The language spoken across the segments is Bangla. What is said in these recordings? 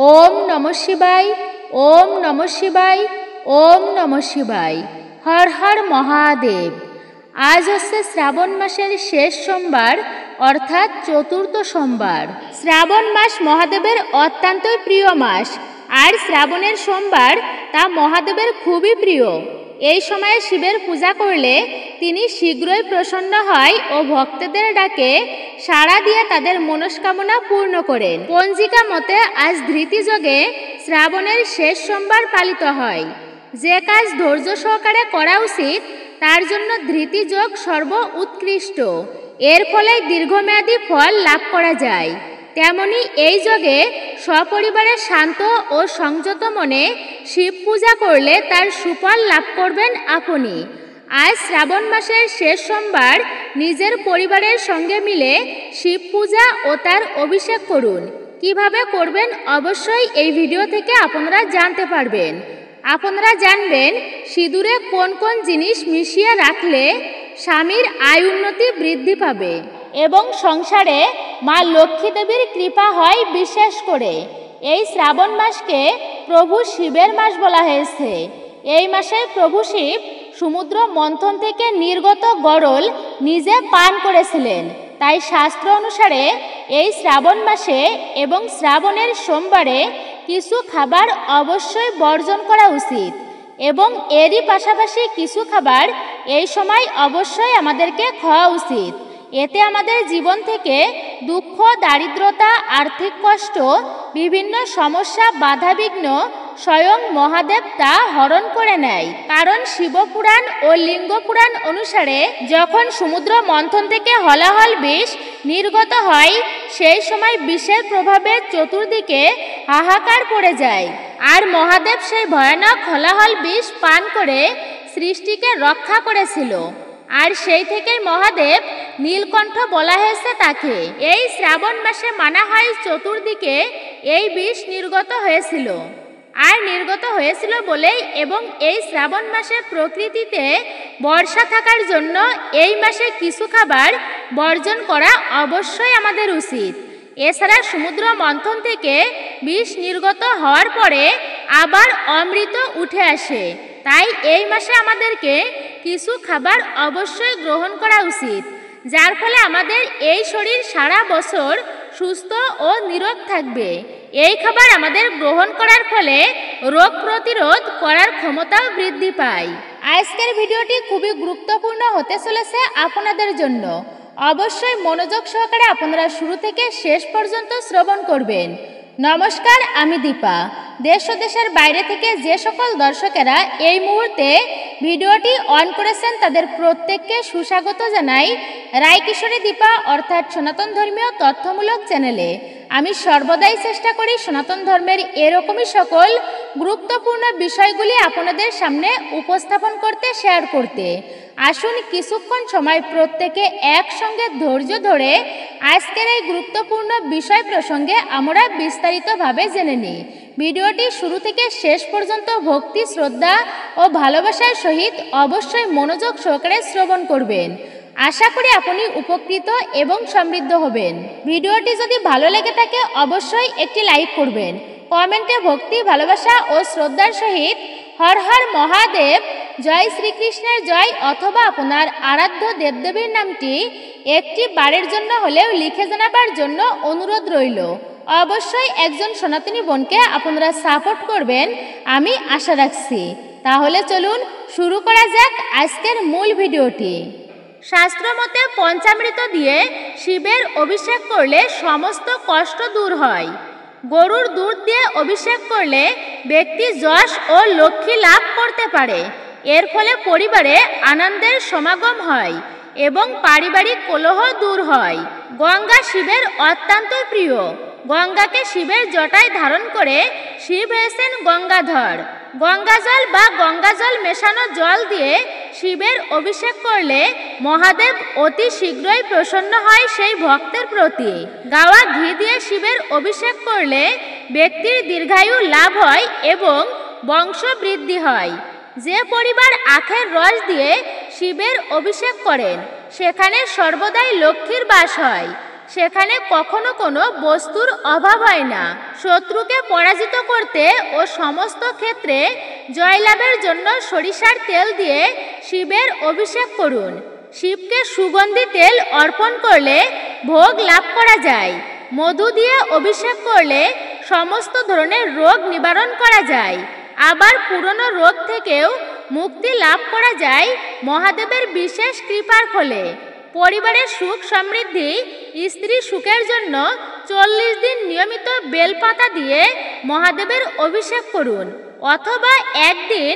ওম নমঃ শিবায়, ওম নমঃ শিবায়, ওম নমঃ শিবায়। হর হর মহাদেব। আজ হচ্ছে শ্রাবণ মাসের শেষ সোমবার, অর্থাৎ চতুর্থ সোমবার। শ্রাবণ মাস মহাদেবের অত্যন্তই প্রিয় মাস, আর শ্রাবণের সোমবার তা মহাদেবের খুবই প্রিয়। এই সময়ে শিবের পূজা করলে তিনি শীঘ্রই প্রসন্ন হয় ও ভক্তদের ডাকে সাড়া দিয়ে তাদের মনস্কামনা পূর্ণ করেন। পঞ্জিকা মতে আজ ধৃতিযোগে শ্রাবণের শেষ সোমবার পালিত হয়। যে কাজ ধৈর্য সহকারে করা উচিত তার জন্য ধৃতিযোগ সর্ব উৎকৃষ্ট। এর ফলে দীর্ঘমেয়াদী ফল লাভ করা যায়। তেমনি এই যোগে সপরিবারে শান্ত ও সংযত মনে শিব পূজা করলে তার সুফল লাভ করবেন আপনি। আজ শ্রাবণ মাসের শেষ সোমবার নিজের পরিবারের সঙ্গে মিলে শিব পূজা ও তার অভিষেক করুন। কিভাবে করবেন অবশ্যই এই ভিডিও থেকে আপনারা জানতে পারবেন। আপনারা জানবেন সিঁদুরে কোন কোন জিনিস মিশিয়ে রাখলে স্বামীর আয় উন্নতি বৃদ্ধি পাবে এবং সংসারে মা লক্ষ্মী দেবীর কৃপা হয়। বিশেষ করে এই শ্রাবণ মাসকে প্রভু শিবের মাস বলা হয়েছে। এই মাসে প্রভু শিব সমুদ্র মন্থন থেকে নির্গত গরল নিজে পান করেছিলেন। তাই শাস্ত্র অনুসারে এই শ্রাবণ মাসে এবং শ্রাবণের সোমবারে কিছু খাবার অবশ্যই বর্জন করা উচিত এবং এরই পাশাপাশি কিছু খাবার এই সময় অবশ্যই আমাদেরকে খাওয়া উচিত। এতে আমাদের জীবন থেকে দুঃখ, দারিদ্রতা, আর্থিক কষ্ট, বিভিন্ন সমস্যা, বাধাবিঘ্ন স্বয়ং মহাদেব তা হরণ করে নেয়। কারণ শিবপুরাণ ও লিঙ্গ পুরাণ অনুসারে যখন সমুদ্র মন্থন থেকে হলাহল বিষ নির্গত হয় সেই সময় বিষের প্রভাবে চতুর্দিকে হাহাকার পড়ে যায়, আর মহাদেব সেই ভয়ানক হলাহল বিষ পান করে সৃষ্টিকে রক্ষা করেছিল। আর সেই থেকেই মহাদেব নীলকণ্ঠ বলা হয়েছে তাকে। এই শ্রাবণ মাসে মানা হয় চতুর্দিকে এই বিষ নির্গত হয়েছিল, আর নির্গত হয়েছিল বলেই এবং এই শ্রাবণ মাসে প্রকৃতিতে বর্ষা থাকার জন্য এই মাসে কিছু খাবার বর্জন করা অবশ্যই আমাদের উচিত। এছাড়া সমুদ্র মন্থন থেকে বিষ নির্গত হওয়ার পরে আবার অমৃত উঠে আসে। তাই এই মাসে আমাদেরকে কিছু খাবার অবশ্যই গ্রহণ করা উচিত, যার ফলে আমাদের এই শরীর সারা বছর সুস্থ ও নিরোগ থাকবে। এই খাবার আমাদের গ্রহণ করার ফলে রোগ প্রতিরোধ করার ক্ষমতাও বৃদ্ধি পায়। আজকের ভিডিওটি খুবই গুরুত্বপূর্ণ হতে চলেছে আপনাদের জন্য। অবশ্যই মনোযোগ সহকারে আপনারা শুরু থেকে শেষ পর্যন্ত শ্রবণ করবেন। নমস্কার, আমি দীপা। দেশ ও দেশের বাইরে থেকে যে সকল দর্শকেরা এই মুহূর্তে ভিডিওটি অন করেছেন তাদের প্রত্যেককে সুস্বাগত জানাই রায়কিশোরী দীপা অর্থাৎ সনাতন ধর্মীয় তথ্যমূলক চ্যানেলে। আমি সর্বদাই চেষ্টা করি সনাতন ধর্মের এরকমই সকল গুরুত্বপূর্ণ বিষয়গুলি আপনাদের সামনে উপস্থাপন করতে, শেয়ার করতে। আসুন কিছুক্ষণ সময় প্রত্যেকে একসঙ্গে ধৈর্য ধরে আজকের এই গুরুত্বপূর্ণ বিষয় প্রসঙ্গে আমরা বিস্তারিতভাবে জেনে নিই। ভিডিওটি শুরু থেকে শেষ পর্যন্ত ভক্তি, শ্রদ্ধা ও ভালোবাসার সহিত অবশ্যই মনোযোগ সহকারে শ্রবণ করবেন। আশা করি আপনি উপকৃত এবং সমৃদ্ধ হবেন। ভিডিওটি যদি ভালো লেগে থাকে অবশ্যই একটি লাইক করবেন। কমেন্টে ভক্তি, ভালোবাসা ও শ্রদ্ধার সহিত হর হর মহাদেব, জয় শ্রীকৃষ্ণের জয় অথবা আপনার আরাধ্য দেবদেবীর নামটি একটি বারের জন্য হলেও লিখে জানাবার জন্য অনুরোধ রইল। অবশ্যই একজন সনাতনী বোনকে আপনারা সাপোর্ট করবেন আমি আশা রাখছি। তাহলে চলুন শুরু করা যাক আজকের মূল ভিডিওটি। শাস্ত্রমতে পঞ্চামৃত দিয়ে শিবের অভিষেক করলে সমস্ত কষ্ট দূর হয়। গরুর দুধ দিয়ে অভিষেক করলে ব্যক্তি যশ ও লক্ষ্মী লাভ করতে পারে। এর ফলে পরিবারে আনন্দের সমাগম হয় এবং পারিবারিক কলহ দূর হয়। গঙ্গা শিবের অত্যন্ত প্রিয়। গঙ্গাকে শিবের জটায় ধারণ করে শিব হয়েছেন গঙ্গাধর। গঙ্গাজল বা গঙ্গাজল মেশানো জল দিয়ে শিবের অভিষেক করলে মহাদেব অতি শীঘ্রই প্রসন্ন হয় সেই ভক্তের প্রতি। গাওয়া ঘি দিয়ে শিবের অভিষেক করলে ব্যক্তির দীর্ঘায়ু লাভ হয় এবং বংশ বৃদ্ধি হয়। যে পরিবার আখের রস দিয়ে শিবের অভিষেক করেন সেখানে সর্বদাই লক্ষ্মীর বাস হয়। সেখানে কখনো কোনো বস্তুর অভাব হয় না। শত্রুকে পরাজিত করতে ও সমস্ত ক্ষেত্রে জয়লাভের জন্য সরিষার তেল দিয়ে শিবের অভিষেক করুন। শিবকে সুগন্ধি তেল অর্পণ করলে ভোগ লাভ করা যায়। মধু দিয়ে অভিষেক করলে সমস্ত ধরনের রোগ নিবারণ করা যায়। আবার পুরনো রোগ থেকেও মুক্তি লাভ করা যায় মহাদেবের বিশেষ কৃপার ফলে। পরিবারের সুখ সমৃদ্ধি, স্ত্রী সুখের জন্য 40 দিন নিয়মিত বেলপাতা দিয়ে মহাদেবের অভিষেক করুন, অথবা একদিন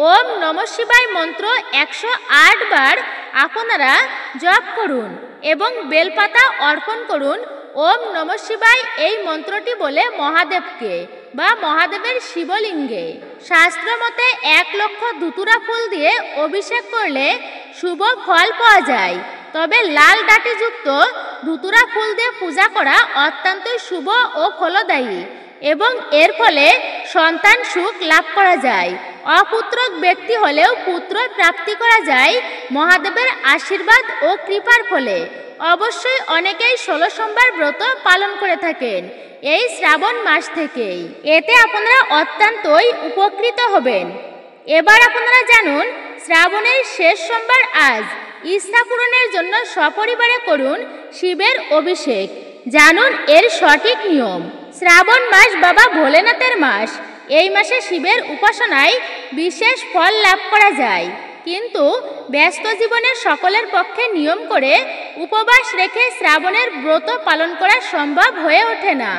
ওম নমঃ শিবায় মন্ত্র 108 বার আপনারা জপ করুন এবং বেলপাতা অর্পণ করুন। ওম নমঃ শিবায় এই মন্ত্রটি বলে মহাদেবকে বা মহাদেবের শিবলিঙ্গে। শাস্ত্র মতে 1 লক্ষ ধুতুরা ফুল দিয়ে অভিষেক করলে শুভ ফল পাওয়া যায়। তবে লাল ডাঁটিযুক্ত ধুতুরা ফুল দিয়ে পূজা করা অত্যন্তই শুভ ও ফলদায়ী এবং এর ফলে সন্তান সুখ লাভ করা যায়। অপুত্রক ব্যক্তি হলেও পুত্র প্রাপ্তি করা যায় মহাদেবের আশীর্বাদ ও কৃপার ফলে। অবশ্যই অনেকেই 16 সোমবার ব্রত পালন করে থাকেন এই শ্রাবণ মাস থেকেই। এতে আপনারা অত্যন্তই উপকৃত হবেন। এবার আপনারা জানুন শ্রাবণের শেষ সোমবার আজ ইচ্ছা পূরণের জন্য সপরিবারে করুন শিবের অভিষেক। জানুন এর সঠিক নিয়ম। শ্রাবণ মাস বাবা ভোলেনাথের মাস। এই মাসে শিবের উপাসনায় বিশেষ ফল লাভ করা যায়, কিন্তু ব্যস্ত জীবনের সকলের পক্ষে নিয়ম করে উপবাস রেখে শ্রাবণের ব্রত পালন করা সম্ভব হয়ে ওঠে না।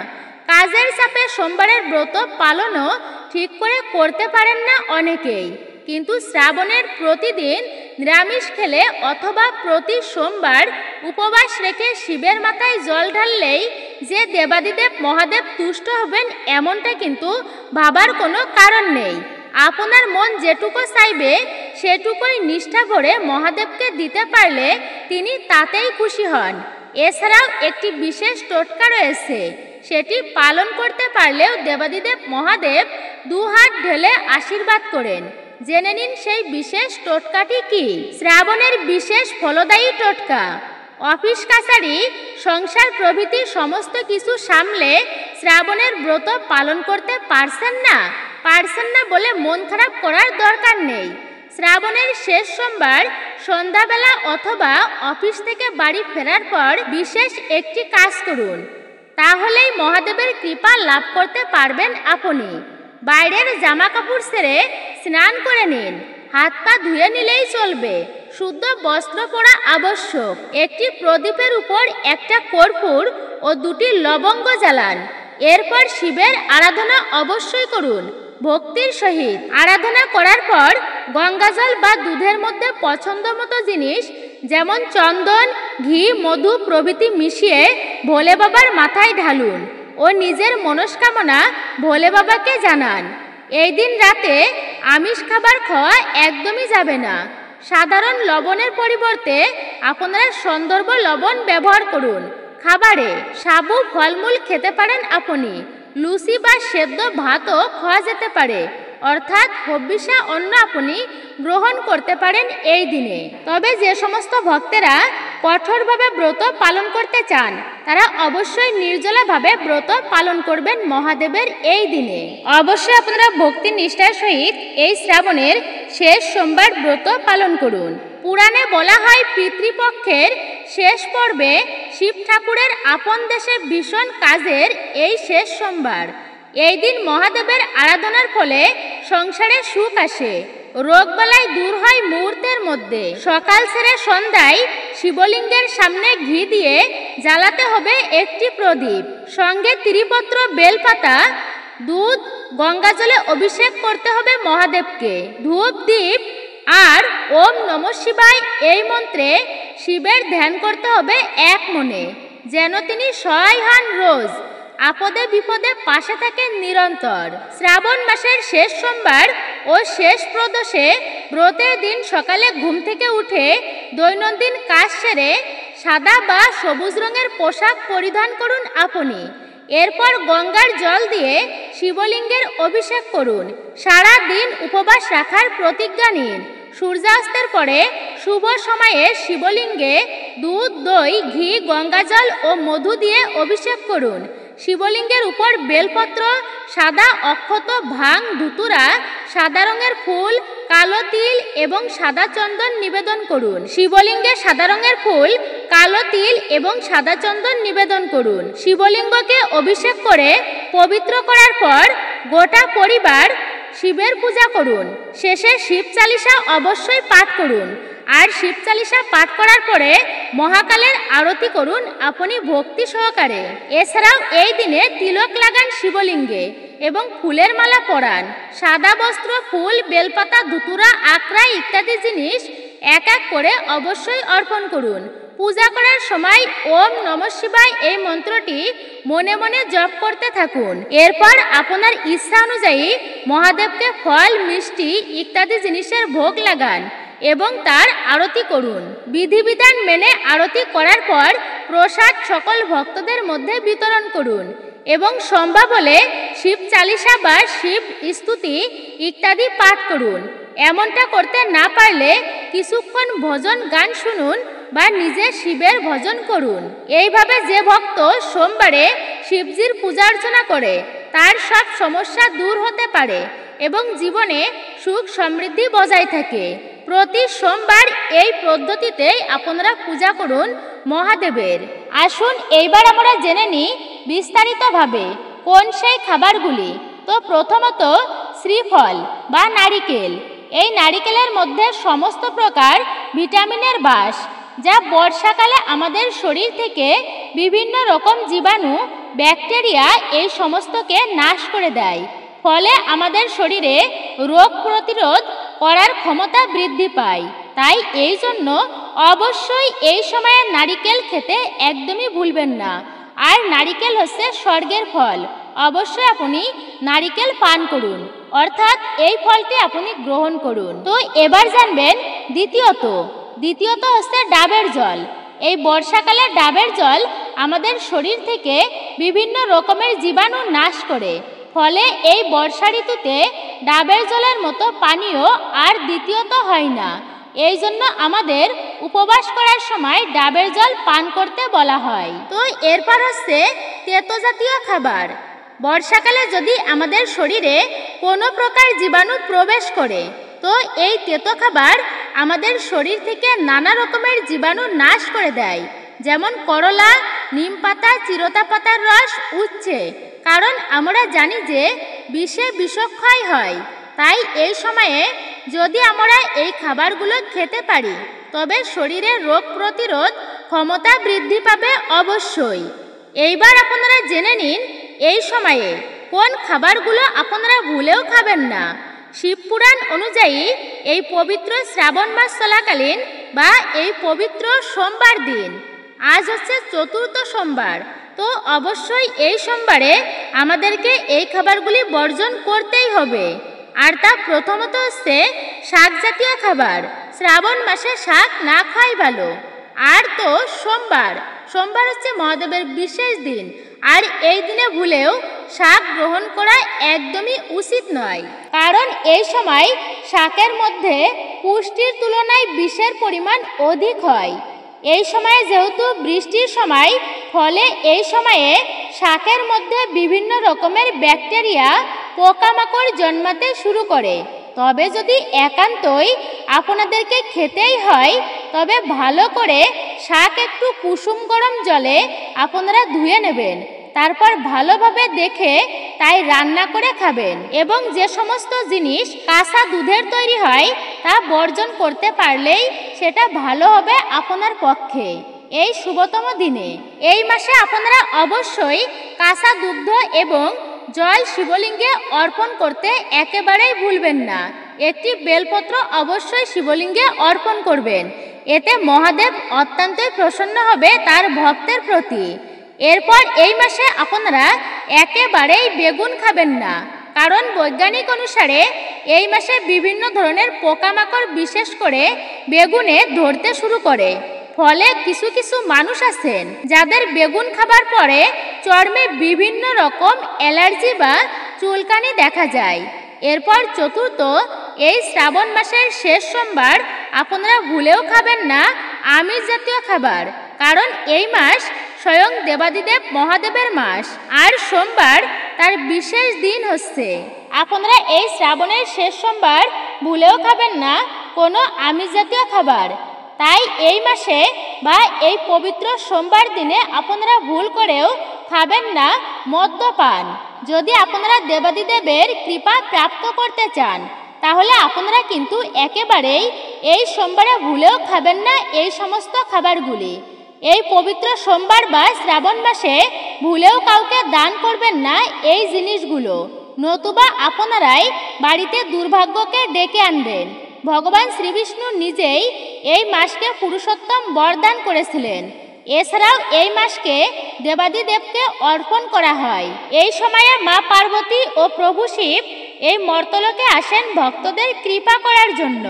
কাজের চাপে সোমবারের ব্রত পালনও ঠিক করে করতে পারেন না অনেকেই, কিন্তু শ্রাবণের প্রতিদিন নিরামিষ খেলে অথবা প্রতি সোমবার উপবাস রেখে শিবের মাথায় জল ঢাললেই যে দেবাদিদেব মহাদেব তুষ্ট হবেন এমনটা কিন্তু ভাবার কোনো কারণ নেই। আপনার মন যেটুকু চাইবে সেটুকুই নিষ্ঠা ভরে মহাদেবকে দিতে পারলে তিনি তাতেই খুশি হন। এছাড়াও একটি বিশেষ টোটকা রয়েছে, সেটি পালন করতে পারলেও দেবাদিদেব মহাদেব 2 হাত ঢেলে আশীর্বাদ করেন। জেনে নিন সেই বিশেষ টোটকাটি কি। শ্রাবণের বিশেষ ফলদায়ী টোটকা। অফিস কাছারি সংসার প্রভৃতি সমস্ত কিছু সামলে শ্রাবণের ব্রত পালন করতে পারছেন না বলে মন খারাপ করার দরকার নেই। শ্রাবণের শেষ সোমবার সন্ধ্যাবেলা অথবা অফিস থেকে বাড়ি ফেরার পর বিশেষ একটি কাজ করুন, তাহলেই মহাদেবের কৃপা লাভ করতে পারবেন আপনি। বাইরের জামা কাপড় ছেড়ে স্নান করে নিন, হাত পা ধুয়ে নিলেই চলবে। শুদ্ধ বস্ত্র পরা আবশ্যক। একটি প্রদীপের উপর একটা কর্পূর ও 2টি লবঙ্গ জ্বালান। এরপর শিবের আরাধনা অবশ্যই করুন ভক্তির সহিত। আরাধনা করার পর গঙ্গাজল বা দুধের মধ্যে পছন্দ মতো জিনিস যেমন চন্দন, ঘি, মধু প্রভৃতি মিশিয়ে ভোলে বাবার মাথায় ঢালুন ও নিজের মনস্কামনা ভোলে বাবাকে জানান। এই দিন রাতে আমিষ খাবার খাওয়া একদমই যাবে না। সাধারণ লবণের পরিবর্তে আপনারা সন্দর্ভ লবণ ব্যবহার করুন। খাবারে সাবু ফলমূল খেতে পারেন আপনি। লুচি বা সেদ্ধ ভাতও খাওয়া যেতে পারে, অর্থাৎ হবিষা অন্ন আপনি গ্রহণ করতে পারেন এই দিনে। তবে যে সমস্ত ভক্তেরা কঠোরভাবে ব্রত পালন করতে চান তারা অবশ্যই নির্জলাভাবে ব্রত পালন করবেন মহাদেবের এই দিনে। অবশ্যই আপনারা ভক্তি নিষ্ঠার সহিত এই শ্রাবণের শেষ সোমবার ব্রত পালন করুন। পুরাণে বলা হয় পিতৃপক্ষের শেষ পর্বে শিব ঠাকুরের আপন দেশে ভীষণ কাজের এই শেষ সোমবার। এই দিন মহাদেবের আরাধনার ফলে সংসারে সুখ আসে, রোগবালাই দূর হয় মুহূর্তের মধ্যে। সকাল ছেড়ে সন্ধ্যায় শিবলিঙ্গের সামনে ঘি দিয়ে জ্বালাতে হবে একটি প্রদীপ, সঙ্গে ত্রিপত্র বেলপাতা, দুধ, গঙ্গাজলে অভিষেক করতে হবে মহাদেবকে। ধূপ দ্বীপ আর ওম নমঃ শিবায় এই মন্ত্রে শিবের ধ্যান করতে হবে এক মনে, যেন তিনি সহায় হন রোজ, আপদে বিপদে পাশে থাকেন নিরন্তর। শ্রাবণ মাসের শেষ সোমবার ও শেষ প্রদোষে ব্রতের দিন সকালে ঘুম থেকে উঠে দৈনন্দিন কাজ সেরে সাদা বা সবুজ রঙের পোশাক পরিধান করুন আপনি। এরপর গঙ্গার জল দিয়ে শিবলিঙ্গের অভিষেক করুন। সারা দিন উপবাস রাখার প্রতিজ্ঞা নিন। সূর্যাস্তের পরে শুভ সময়ে শিবলিঙ্গে দুধ, দই, ঘি, গঙ্গাজল ও মধু দিয়ে অভিষেক করুন। শিবলিঙ্গের উপর বেলপত্র, সাদা অক্ষত, ভাং, ধুতুরা, সাদা রঙের ফুল, কালো তিল এবং সাদা চন্দন নিবেদন করুন। শিবলিঙ্গে সাদা রঙের ফুল, কালো তিল এবং সাদা চন্দন নিবেদন করুন। শিবলিঙ্গকে অভিষেক করে পবিত্র করার পর গোটা পরিবার শিবের পূজা করুন। শেষে শিব চালিসা অবশ্যই পাঠ করুন। আর শিব চালিসা পাঠ করার পরে মহাকালের আরতি করুন আপনি ভক্তি সহকারে। এছাড়াও এই দিনে তিলক লাগান শিবলিঙ্গে এবং ফুলের মালা পরান। সাদা বস্ত্র, ফুল, বেলপাতা, ধুতুরা, আকড়া ইত্যাদি জিনিস এক এক করে অবশ্যই অর্পণ করুন। পূজা করার সময় ওম নমঃ শিবায় এই মন্ত্রটি মনে মনে জপ করতে থাকুন। এরপর আপনার ইচ্ছা অনুযায়ী মহাদেবকে ফল, মিষ্টি ইত্যাদি জিনিসের ভোগ লাগান এবং তার আরতি করুন। বিধিবিধান মেনে আরতি করার পর প্রসাদ সকল ভক্তদের মধ্যে বিতরণ করুন এবং সম্ভব হলে শিব চালিসা বা শিব স্তুতি ইত্যাদি পাঠ করুন। এমনটা করতে না পারলে কিছুক্ষণ ভজন গান শুনুন বা নিজে শিবের ভজন করুন। এইভাবে যে ভক্ত সোমবারে শিবজির পূজা অর্চনা করে তার সব সমস্যা দূর হতে পারে এবং জীবনে সুখ সমৃদ্ধি বজায় থাকে। প্রতি সোমবার এই পদ্ধতিতেই আপনারা পূজা করুন মহাদেবের। আসুন এইবার আমরা জেনে নিই বিস্তারিতভাবে কোন সেই খাবারগুলি। তো প্রথমত শ্রীফল বা নারিকেল। এই নারিকেলের মধ্যে সমস্ত প্রকার ভিটামিনের বাস, যা বর্ষাকালে আমাদের শরীর থেকে বিভিন্ন রকম জীবাণু, ব্যাকটেরিয়া এই সমস্তকে নাশ করে দেয়। ফলে আমাদের শরীরে রোগ প্রতিরোধ করার ক্ষমতা বৃদ্ধি পায়। তাই এই জন্য অবশ্যই এই সময়ে নারিকেল খেতে একদমই ভুলবেন না। আর নারিকেল হচ্ছে স্বর্গের ফল, অবশ্যই আপনি নারিকেল পান করুন, অর্থাৎ এই ফলটি আপনি গ্রহণ করুন। তো এবার জানবেন দ্বিতীয়ত হচ্ছে ডাবের জল। এই বর্ষাকালে ডাবের জল আমাদের শরীর থেকে বিভিন্ন রকমের জীবাণু নাশ করে। ফলে এই বর্ষা ঋতুতে ডাবের জলের মতো পানীয় আর দ্বিতীয়ত হয় না। এই জন্য আমাদের উপবাস করার সময় ডাবের জল পান করতে বলা হয়। তো এরপর হচ্ছে তেতো জাতীয় খাবার। বর্ষাকালে যদি আমাদের শরীরে কোনো প্রকার জীবাণু প্রবেশ করে তো এই তেতো খাবার আমাদের শরীর থেকে নানা রকমের জীবাণু নাশ করে দেয়। যেমন করলা, নিম পাতা, চিরতা পাতার রস, উচ্ছে। কারণ আমরা জানি যে বিষে বিষক্ষয় হয়। তাই এই সময়ে যদি আমরা এই খাবারগুলো খেতে পারি তবে শরীরের রোগ প্রতিরোধ ক্ষমতা বৃদ্ধি পাবে অবশ্যই। এইবার আপনারা জেনে নিন এই সময়ে কোন খাবারগুলো আপনারা ভুলেও খাবেন না। শিবপুরাণ অনুযায়ী এই পবিত্র শ্রাবণ মাস চলাকালীন বা এই পবিত্র সোমবার দিন, আজ হচ্ছে চতুর্থ সোমবার, তো অবশ্যই এই সোমবারে আমাদেরকে এই খাবারগুলি বর্জন করতেই হবে। আর তা প্রথমত হচ্ছে শাক জাতীয় খাবার। শ্রাবণ মাসে শাক না খাওয়াই ভালো। আর তো সোমবার হচ্ছে মহাদেবের বিশেষ দিন, আর এই দিনে ভুলেও শাক গ্রহণ করা একদমই উচিত নয়। কারণ এই সময় শাকের মধ্যে পুষ্টির তুলনায় বিষের পরিমাণ অধিক হয়। এই সময়ে যেহেতু বৃষ্টির সময়, ফলে এই সময়ে শাকের মধ্যে বিভিন্ন রকমের ব্যাকটেরিয়া, পোকামাকড় জন্মাতে শুরু করে। তবে যদি একান্তই আপনাদেরকে খেতেই হয় তবে ভালো করে শাক একটু কুসুম গরম জলে আপনারা ধুয়ে নেবেন, তারপর ভালোভাবে দেখে তাই রান্না করে খাবেন। এবং যে সমস্ত জিনিস কাঁচা দুধের তৈরি হয় তা বর্জন করতে পারলেই সেটা ভালো হবে আপনার পক্ষে এই শুভতম দিনে। এই মাসে আপনারা অবশ্যই কাঁচা দুগ্ধ এবং জল শিবলিঙ্গে অর্পণ করতে একেবারেই ভুলবেন না। একটি বেলপত্র অবশ্যই শিবলিঙ্গে অর্পণ করবেন, এতে মহাদেব অত্যন্তই প্রসন্ন হবে তার ভক্তের প্রতি। এরপর এই মাসে আপনারা একেবারেই বেগুন খাবেন না, কারণ বৈজ্ঞানিক অনুসারে এই মাসে বিভিন্ন ধরনের পোকামাকড় বিশেষ করে বেগুনে ধরতে শুরু করে। ফলে কিছু কিছু মানুষ আছেন যাদের বেগুন খাবার পরে চর্মে বিভিন্ন রকম অ্যালার্জি বা চুলকানি দেখা যায়। এরপর চতুর্থ, এই শ্রাবণ মাসের শেষ সোমবার আপনারা ভুলেও খাবেন না আমিষ জাতীয় খাবার, কারণ এই মাস স্বয়ং দেবাদিদেব মহাদেবের মাস। আর সোমবার তার বিশেষ দিন হচ্ছে। আপনারা এই শ্রাবণের শেষ সোমবার ভুলেও খাবেন না কোনো আমিষ জাতীয় খাবার। তাই এই মাসে বা এই পবিত্র সোমবার দিনে আপনারা ভুল করেও খাবেন না মদ্যপান। যদি আপনারা দেবাদিদেবের কৃপা প্রাপ্ত করতে চান তাহলে আপনারা কিন্তু একেবারেই এই সোমবারে ভুলেও খাবেন না এই সমস্ত খাবারগুলি। এই পবিত্র সোমবার বা শ্রাবণ মাসে ভুলেও কাউকে দান করবেন না এই জিনিসগুলো, নতুবা আপনারাই বাড়িতে দুর্ভাগ্যকে ডেকে আনবেন। ভগবান শ্রীবিষ্ণু নিজেই এই মাসকে পুরুষোত্তম বরদান করেছিলেন। এছাড়াও এই মাসকে দেবাদিদেবকে অর্পণ করা হয়। এই সময়ে মা পার্বতী ও প্রভু শিব এই মর্তলোকে আসেন ভক্তদের কৃপা করার জন্য।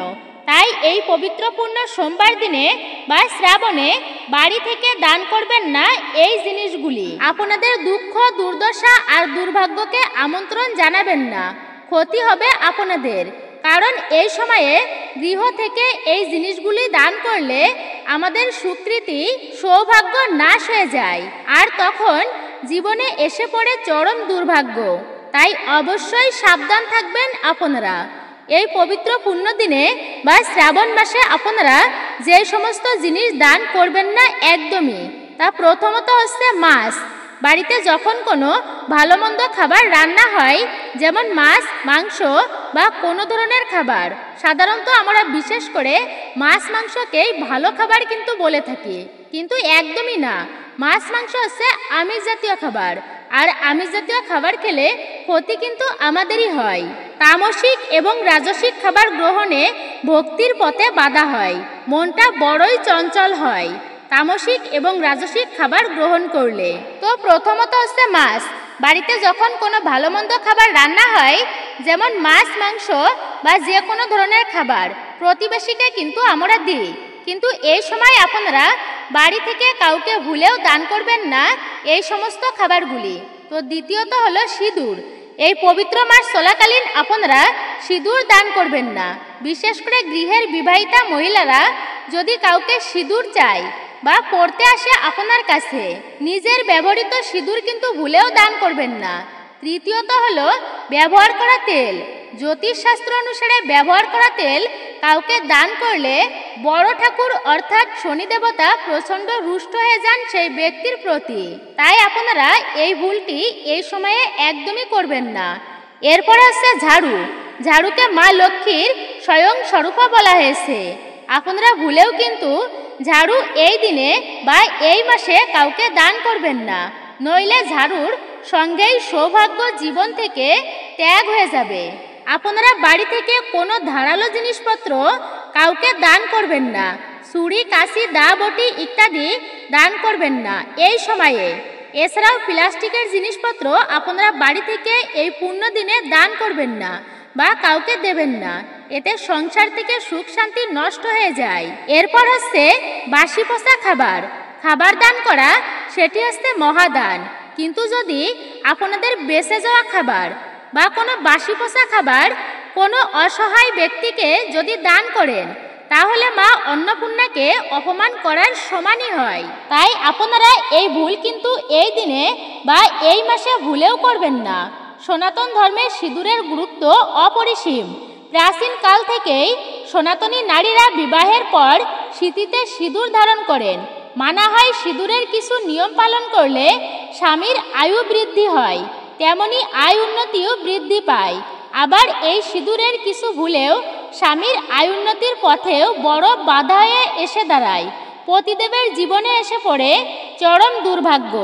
তাই এই পবিত্রপূর্ণ সোমবার দিনে বা শ্রাবণে বাড়ি থেকে দান করবেন না এই জিনিসগুলি। আপনাদের দুঃখ, দুর্দশা আর দুর্ভাগ্যকে আমন্ত্রণ জানাবেন না, ক্ষতি হবে আপনাদের। কারণ এই সময়ে গৃহ থেকে এই জিনিসগুলি দান করলে আমাদের সুকৃতি, সৌভাগ্য নাশ হয়ে যায়, আর তখন জীবনে এসে পড়ে চরম দুর্ভাগ্য। তাই অবশ্যই সাবধান থাকবেন আপনারা। এই পবিত্র পুণ্য দিনে বা শ্রাবণ মাসে আপনারা যে সমস্ত জিনিস দান করবেন না একদমই, তা প্রথমত হচ্ছে মাছ। বাড়িতে যখন কোনো ভালো মন্দ খাবার রান্না হয়, যেমন মাছ, মাংস বা কোনো ধরনের খাবার, সাধারণত আমরা বিশেষ করে মাছ মাংসকেই ভালো খাবার কিন্তু বলে থাকি, কিন্তু একদমই না। মাছ মাংস হচ্ছে আমিষ জাতীয় খাবার, আর আমিষ জাতীয় খাবার খেলে ক্ষতি কিন্তু আমাদেরই হয়। তামসিক এবং রাজসিক খাবার গ্রহণে ভক্তির পথে বাধা হয়, মনটা বড়ই চঞ্চল হয় তামসিক এবং রাজসিক খাবার গ্রহণ করলে। তো প্রথমত হচ্ছে মাছ। বাড়িতে যখন কোনো ভালো মন্দ খাবার রান্না হয়, যেমন মাছ, মাংস বা যে কোনো ধরনের খাবার, প্রতিবেশীকে কিন্তু আমরা দিই, কিন্তু এই সময় আপনারা বাড়ি থেকে কাউকে ভুলেও দান করবেন না এই সমস্ত খাবারগুলি। তো দ্বিতীয়ত হলো সিঁদুর। এই পবিত্র মাস চলাকালীন আপনারা সিঁদুর দান করবেন না। বিশেষ করে গৃহের বিবাহিতা মহিলারা যদি কাউকে সিঁদুর চায় বা পড়তে আসে আপনার কাছে, নিজের ব্যবহৃত সিঁদুর কিন্তু ভুলেও দান করবেন না। তৃতীয়ত হলো ব্যবহার করা তেল। জ্যোতিষশাস্ত্র অনুসারে ব্যবহার করা তেল কাউকে দান করলে বড় ঠাকুর অর্থাৎ শনি দেবতা প্রচণ্ড রুষ্ট হয়ে যান সেই ব্যক্তির প্রতি। তাই আপনারা এই ভুলটি এই সময়ে একদমই করবেন না। এরপরে হচ্ছে ঝাড়ু। ঝাড়ুকে মা লক্ষ্মীর স্বয়ং স্বরূপা বলা হয়েছে। আপনারা ভুলেও কিন্তু ঝাড়ু এই দিনে বা এই মাসে কাউকে দান করবেন না, নইলে ঝাড়ুর সঙ্গেই সৌভাগ্য জীবন থেকে ত্যাগ হয়ে যাবে। আপনারা বাড়ি থেকে কোনো ধারালো জিনিসপত্র কাউকে দান করবেন না। ছুরি, কাঁচি, দা, বটি ইত্যাদি দান করবেন না এই সময়ে। এছাড়াও প্লাস্টিকের জিনিসপত্র আপনারা বাড়ি থেকে এই পুণ্য দিনে দান করবেন না বা কাউকে দেবেন না, এতে সংসার থেকে সুখ শান্তি নষ্ট হয়ে যায়। এরপর হচ্ছে বাসি পচা খাবার। খাবার দান করা সেটি হচ্ছে মহাদান, কিন্তু যদি আপনাদের বেঁচে যাওয়া খাবার বা কোনো বাসি পচা খাবার কোনো অসহায় ব্যক্তিকে যদি দান করেন, তাহলে মা অন্নপূর্ণাকে অপমান করার সমানই হয়। তাই আপনারা এই ভুল কিন্তু এই দিনে বা এই মাসে ভুলেও করবেন না। সনাতন ধর্মে সিঁদুরের গুরুত্ব অপরিসীম। প্রাচীন কাল থেকেই সনাতনী নারীরা বিবাহের পর সিঁথিতে সিঁদুর ধারণ করেন। মানা হয় সিঁদুরের কিছু নিয়ম পালন করলে স্বামীর আয়ু বৃদ্ধি হয়, তেমনি আয় উন্নতিও বৃদ্ধি পায়। আবার এই সিঁদুরের কিছু ভুলেও স্বামীর আয় উন্নতির পথেও বড় বাধা হয়ে এসে দাঁড়ায়। পতিদেবের জীবনে এসে পড়ে চরম দুর্ভাগ্য,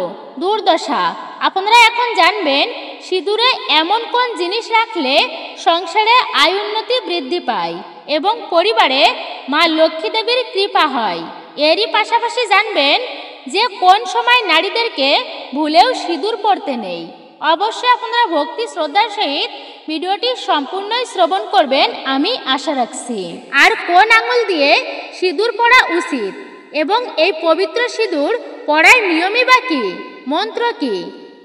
দুর্দশা। আপনারা এখন জানবেন সিঁদুরে এমন কোন জিনিস রাখলে সংসারে আয় উন্নতি বৃদ্ধি পায় এবং পরিবারে মা লক্ষ্মী দেবীর কৃপা হয়। এরই পাশাপাশি জানবেন যে কোন সময় নারীদেরকে ভুলেও সিঁদুর পরতে নেই। অবশ্যই আপনারা ভক্তি শ্রদ্ধার সহিত ভিডিওটি সম্পূর্ণই শ্রবণ করবেন আমি আশা রাখছি। আর কোন আঙুল দিয়ে সিঁদুর পরা উচিত এবং এই পবিত্র সিঁদুর পরার নিয়মই বা কি, মন্ত্র কি?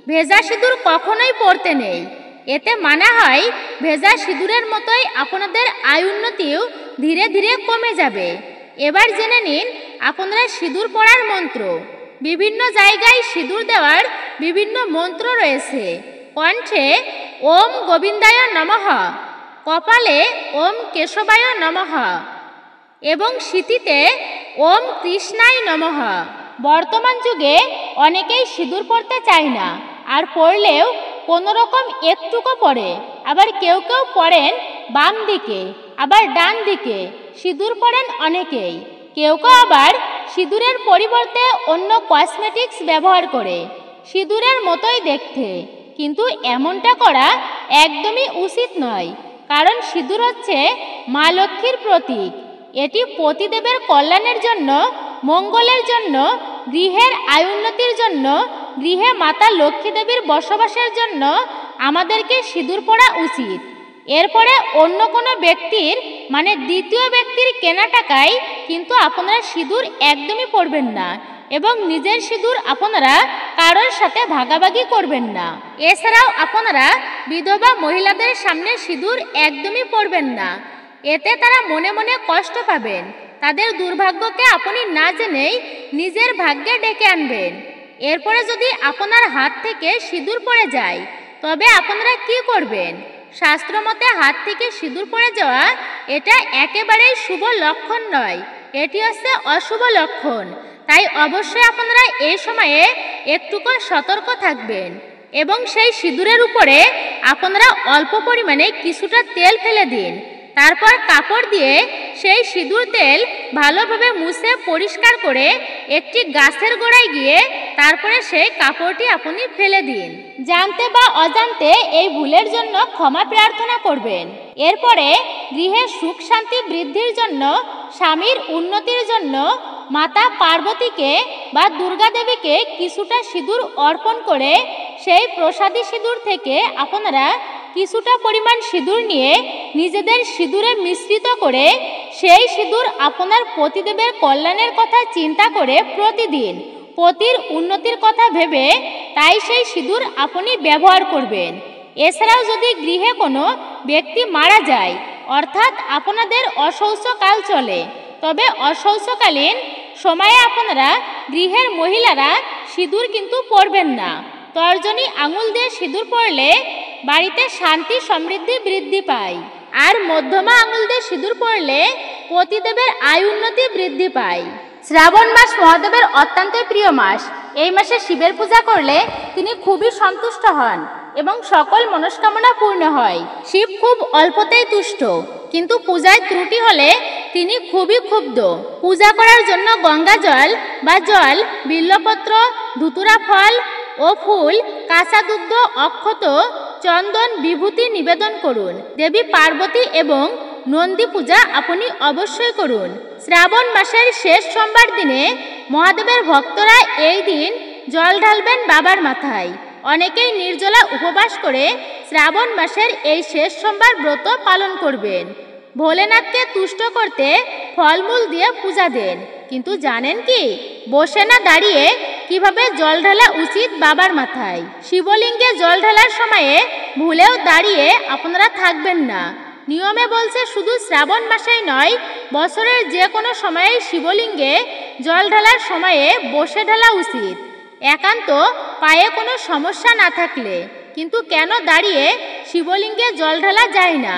ভেজা সিঁদুর কখনোই পরতে নেই। এতে মানা হয় ভেজা সিঁদুরের মতোই আপনাদের আয় উন্নতিও ধীরে ধীরে কমে যাবে। এবার জেনে নিন আপনারা সিঁদুর পড়ার মন্ত্র। বিভিন্ন জায়গায় সিঁদুর দেওয়ার বিভিন্ন মন্ত্র রয়েছে। কণ্ঠে ওম গোবিন্দায় নমঃ, কপালে ওম কেশবায় নমঃ এবং সিঁথিতে ওম কৃষ্ণায় নমঃ। বর্তমান যুগে অনেকেই সিঁদুর পড়তে চায় না, আর পড়লেও কোনো রকম একটুকু পড়ে। আবার কেউ কেউ পড়েন বাম দিকে, আবার ডান দিকে সিঁদুর পড়েন অনেকেই। কেউ কেউ আবার সিঁদুরের পরিবর্তে অন্য কসমেটিক্স ব্যবহার করে সিঁদুরের মতোই দেখতে, কিন্তু এমনটা করা একদমই উচিত নয়। কারণ সিঁদুর হচ্ছে মা লক্ষ্মীর প্রতীক। এটি পতিদেবের কল্যাণের জন্য, মঙ্গলের জন্য, গৃহের আয় উন্নতির জন্য, গৃহে মাতা লক্ষ্মী দেবীর বসবাসের জন্য আমাদেরকে সিঁদুর পরা উচিত। এরপরে অন্য কোনো ব্যক্তির মানে দ্বিতীয় ব্যক্তির কেনা টাকায় কিন্তু আপনারা সিঁদুর একদমই পরবেন না, এবং নিজের সিঁদুর আপনারা কারোর সাথে ভাগাভাগি করবেন না। এছাড়াও আপনারা বিধবা মহিলাদের সামনে সিঁদুর একদমই পরবেন না, এতে তারা মনে মনে কষ্ট পাবেন। তাদের দুর্ভাগ্যকে আপনি না জেনেই নিজের ভাগ্যে ডেকে আনবেন। এরপরে যদি আপনার হাত থেকে সিঁদুর পড়ে যায় তবে আপনারা কি করবেন? শাস্ত্রমতে হাত থেকে সিঁদুর পড়ে যাওয়া এটা একেবারেই শুভ লক্ষণ নয়, এটি হচ্ছে অশুভ লক্ষণ। তাই অবশ্যই আপনারা এই সময়ে একটুকু সতর্ক থাকবেন এবং সেই সিঁদুরের উপরে আপনারা অল্প পরিমাণে কিছুটা তেল ফেলে দিন। তারপর কাপড় দিয়ে সেই সিঁদুর তেল ভালোভাবে মুছে পরিষ্কার করে একটি গাছের গোড়ায় গিয়ে তারপরে সেই কাপড়টি আপনি ফেলে দিন। জানতে বা অজান্তে এই ভুলের জন্য ক্ষমা প্রার্থনা করবেন। এরপরে গৃহে সুখ শান্তি বৃদ্ধির জন্য, স্বামীর উন্নতির জন্য মাতা পার্বতীকে বা দুর্গা দেবীকে কিছুটা সিঁদুর অর্পণ করে সেই প্রসাদী সিঁদুর থেকে আপনারা কিছুটা পরিমাণ সিঁদুর নিয়ে নিজেদের সিঁদুরে মিশ্রিত করে সেই সিঁদুর আপনার পতিদেবের কল্যাণের কথা চিন্তা করে প্রতিদিন পতির উন্নতির কথা ভেবে তাই সেই সিঁদুর আপনি ব্যবহার করবেন। এছাড়াও যদি গৃহে কোনো ব্যক্তি মারা যায়, অর্থাৎ আপনাদের অশৌচকাল চলে, তবে অশৌচকালীন সময়ে আপনারা গৃহের মহিলারা সিঁদুর কিন্তু পরবেন না। তর্জনী আঙুল দিয়ে সিঁদুর পরলে বাড়িতে শান্তি সমৃদ্ধি বৃদ্ধি পায়, আর মধ্যমা আঙুল দিয়ে সিঁদুর পরলে পতিদেবের আয় উন্নতি বৃদ্ধি পায়। শ্রাবণ মাস মহাদেবের অত্যন্তই প্রিয় মাস। এই মাসে শিবের পূজা করলে তিনি খুবই সন্তুষ্ট হন এবং সকল মনস্কামনা পূর্ণ হয়। শিব খুব অল্পতেই তুষ্ট, কিন্তু পূজায় ত্রুটি হলে তিনি খুবই ক্ষুব্ধ। পূজা করার জন্য গঙ্গা জল বা জল, বিল্লপত্র, ধুতুরা ফল ও ফুল, কাঁচা দুগ্ধ, অক্ষত, চন্দন, বিভূতি নিবেদন করুন। দেবী পার্বতী এবং নন্দী পূজা আপনি অবশ্যই করুন। শ্রাবণ মাসের শেষ সোমবার দিনে মহাদেবের ভক্তরা এই দিন জল ঢালবেন বাবার মাথায়। অনেকেই নির্জলা উপবাস করে শ্রাবণ মাসের এই শেষ সোমবার ব্রত পালন করবেন। ভোলেনাথকে তুষ্ট করতে ফলমূল দিয়ে পূজা দেন, কিন্তু জানেন কি বসে না দাঁড়িয়ে কিভাবে জল ঢালা উচিত বাবার মাথায়? শিবলিঙ্গে জল ঢালার সময়ে ভুলেও দাঁড়িয়ে আপনারা থাকবেন না। নিয়মে বলছে শুধু শ্রাবণ মাসেই নয়, বছরের যে কোনো সময়ে শিবলিঙ্গে জল ঢালার সময়ে বসে ঢালা উচিত, একান্ত পায়ে কোনো সমস্যা না থাকলে। কিন্তু কেন দাঁড়িয়ে শিবলিঙ্গে জল ঢালা যায় না?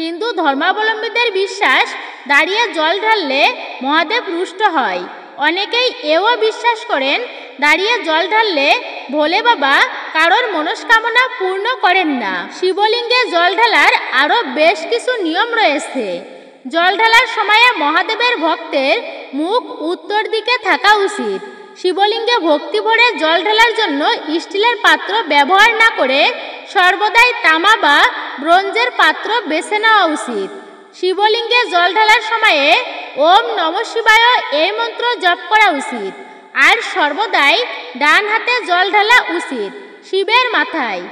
হিন্দু ধর্মাবলম্বীদের বিশ্বাস দাঁড়িয়ে জল ঢাললে মহাদেব রুষ্ট হয়। অনেকেই এও বিশ্বাস করেন দাঁড়িয়ে জল ঢাললে ভোলে বাবা কারোর মনস্কামনা পূর্ণ করেন না। শিবলিঙ্গে জল ঢালার আরও বেশ কিছু নিয়ম রয়েছে। জল ঢালার সময়ে মহাদেবের ভক্তের মুখ উত্তর দিকে থাকা উচিত। শিবলিঙ্গে ভক্তি ভরে জল ঢালার জন্য স্টিলের পাত্র ব্যবহার না করে সর্বদাই তামা বা ব্রোঞ্জের পাত্র বেছে নেওয়া উচিত। শিবলিঙ্গে জল ঢালার সময়ে ওম নমঃ শিবায় এই মন্ত্র জপ করা উচিত, আর সর্বদাই ডান হাতে জল ঢালা উচিত শিবের মাথায়।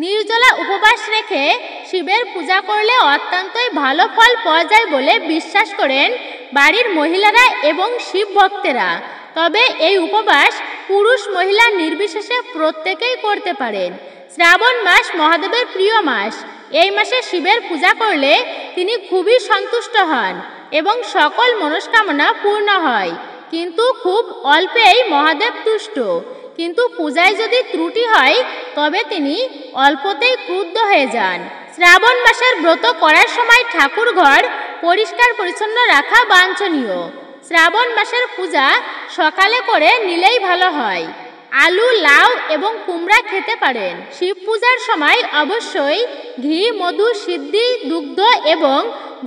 নির্জলা উপবাস রেখে শিবের পূজা করলে অত্যন্তই ভালো ফল পাওয়া যায় বলে বিশ্বাস করেন বাড়ির মহিলারা এবং শিব ভক্তেরা। তবে এই উপবাস পুরুষ মহিলা নির্বিশেষে প্রত্যেকেই করতে পারেন। শ্রাবণ মাস মহাদেবের প্রিয় মাস। এই মাসে শিবের পূজা করলে তিনি খুবই সন্তুষ্ট হন এবং সকল মনস্কামনা পূর্ণ হয়। কিন্তু খুব অল্পেই মহাদেব তুষ্ট। কিন্তু পূজায় যদি ত্রুটি হয় তবে তিনি অল্পতেই ক্রুদ্ধ হয়ে যান। শ্রাবণ মাসের ব্রত করার সময় ঠাকুর ঘর পরিষ্কার পরিচ্ছন্ন রাখা বাঞ্ছনীয়। শ্রাবণ মাসের পূজা সকালে করে নিলেই ভালো হয়। আলু, লাউ এবং কুমড়া খেতে পারেন। শিব পূজার সময় অবশ্যই ঘি, মধু, সিদ্ধি, দুগ্ধ এবং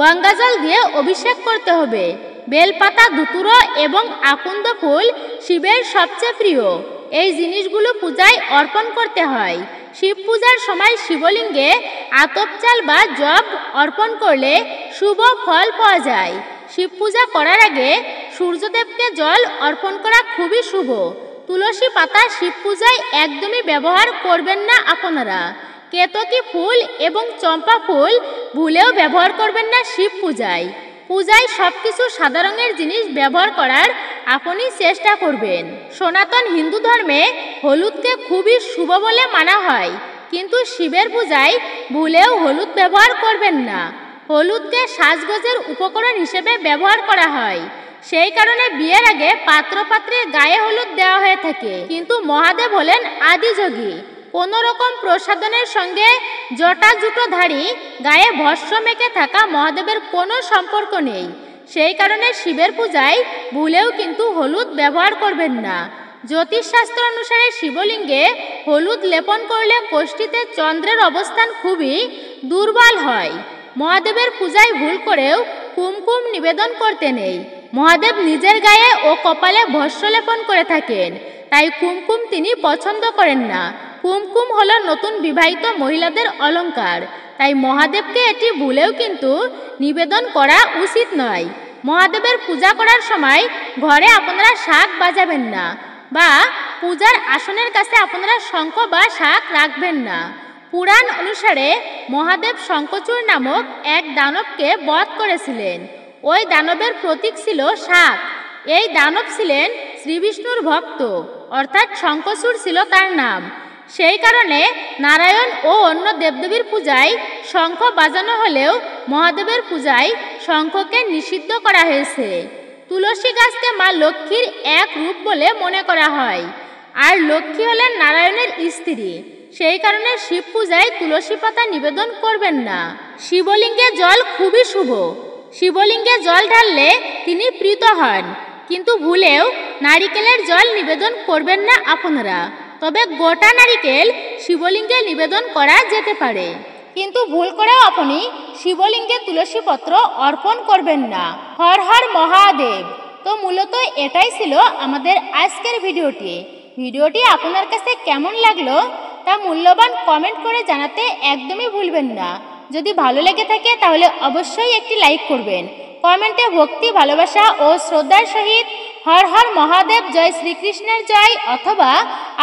গঙ্গাজল দিয়ে অভিষেক করতে হবে। বেলপাতা, ধুতুরো এবং আকন্দ ফুল শিবের সবচেয়ে প্রিয়। এই জিনিসগুলো পূজায় অর্পণ করতে হয়। শিব পূজার সময় শিবলিঙ্গে আতপ চাল বা জব অর্পণ করলে শুভ ফল পাওয়া যায়। শিব পূজা করার আগে সূর্যদেবকে জল অর্পণ করা খুবই শুভ। তুলসী পাতা শিব পূজায় একদমই ব্যবহার করবেন না আপনারা। কেতকী ফুল এবং চম্পা ফুল ভুলেও ব্যবহার করবেন না শিব পূজায়। পূজায় সবকিছু সাদা রঙের জিনিস ব্যবহার করার আপনি চেষ্টা করবেন। সনাতন হিন্দু ধর্মে হলুদকে খুবই শুভ বলে মানা হয়, কিন্তু শিবের পূজায় ভুলেও হলুদ ব্যবহার করবেন না। হলুদকে সাজগোজের উপকরণ হিসেবে ব্যবহার করা হয়। সেই কারণে বিয়ের আগে পাত্রপাত্রীর গায়ে হলুদ দেওয়া হয়ে থাকে। কিন্তু মহাদেব হলেন আদিযোগী। কোনো রকম প্রসাদনের সঙ্গে জটা জুটোধারী গায়ে ভস্ম মেখে থাকা মহাদেবের কোনো সম্পর্ক নেই। সেই কারণে শিবের পূজায় ভুলেও কিন্তু হলুদ ব্যবহার করবেন না। জ্যোতিষশাস্ত্র অনুসারে শিবলিঙ্গে হলুদ লেপন করলে কোষ্ঠীতে চন্দ্রের অবস্থান খুবই দুর্বল হয়। মহাদেবের পূজায় ভুল করেও কুমকুম নিবেদন করতে নেই। মহাদেব নিজের গায়ে ও কপালে ভস্ম লেপন করে থাকেন, তাই কুমকুম তিনি পছন্দ করেন না। কুমকুম হলো নতুন বিবাহিত মহিলাদের অলংকার, তাই মহাদেবকে এটি ভুলেও কিন্তু নিবেদন করা উচিত নয়। মহাদেবের পূজা করার সময় ঘরে আপনারা শাঁখ বাজাবেন না বা পূজার আসনের কাছে আপনারা শঙ্খ বা শাঁখ রাখবেন না। পুরাণ অনুসারে মহাদেব শঙ্খচূড় নামক এক দানবকে বধ করেছিলেন। ওই দানবের প্রতীক ছিল শাঁখ। এই দানব ছিলেন শ্রীবিষ্ণুর ভক্ত, অর্থাৎ শঙ্খচূড় ছিল তার নাম। সেই কারণে নারায়ণ ও অন্য দেবদেবীর পূজায় শঙ্খ বাজানো হলেও মহাদেবের পূজায় শঙ্খকে নিষিদ্ধ করা হয়েছে। তুলসী গাছকে মা লক্ষ্মীর এক রূপ বলে মনে করা হয়, আর লক্ষ্মী হলেন নারায়ণের স্ত্রী। সেই কারণে শিব পূজায় তুলসী পাতা নিবেদন করবেন না। শিবলিঙ্গে জল খুবই শুভ। শিবলিঙ্গে জল ঢাললে তিনি প্রীত হন, কিন্তু ভুলেও নারিকেলের জল নিবেদন করবেন না আপনারা। তবে গোটা নারিকেল শিবলিঙ্গে নিবেদন করা যেতে পারে, কিন্তু ভুল করেও আপনি শিবলিঙ্গে তুলসী পত্র অর্পণ করবেন না। হর হর মহাদেব। তো মূলত এটাই ছিল আমাদের আজকের ভিডিওটি আপনার কাছে কেমন লাগলো তা মূল্যবান কমেন্ট করে জানাতে একদমই ভুলবেন না। যদি ভালো লেগে থাকে তাহলে অবশ্যই একটি লাইক করবেন। কমেন্টে ভক্তি, ভালোবাসা ও শ্রদ্ধার সহিত হর হর মহাদেব, জয় শ্রীকৃষ্ণের জয় অথবা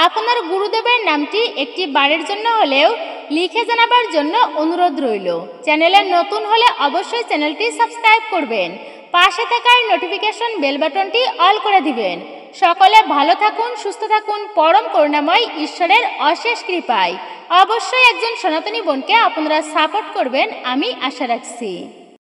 আপনার গুরুদেবের নামটি একটি বারের জন্য হলেও লিখে জানাবার জন্য অনুরোধ রইল। চ্যানেলে নতুন হলে অবশ্যই চ্যানেলটি সাবস্ক্রাইব করবেন। পাশে থাকার নোটিফিকেশন বেল বাটনটি অল করে দিবেন। সকলে ভালো থাকুন, সুস্থ থাকুন, পরম করুণাময় ঈশ্বরের অশেষ কৃপায়। অবশ্যই একজন সনাতনী বোনকে আপনারা সাপোর্ট করবেন, আমি আশা রাখছি।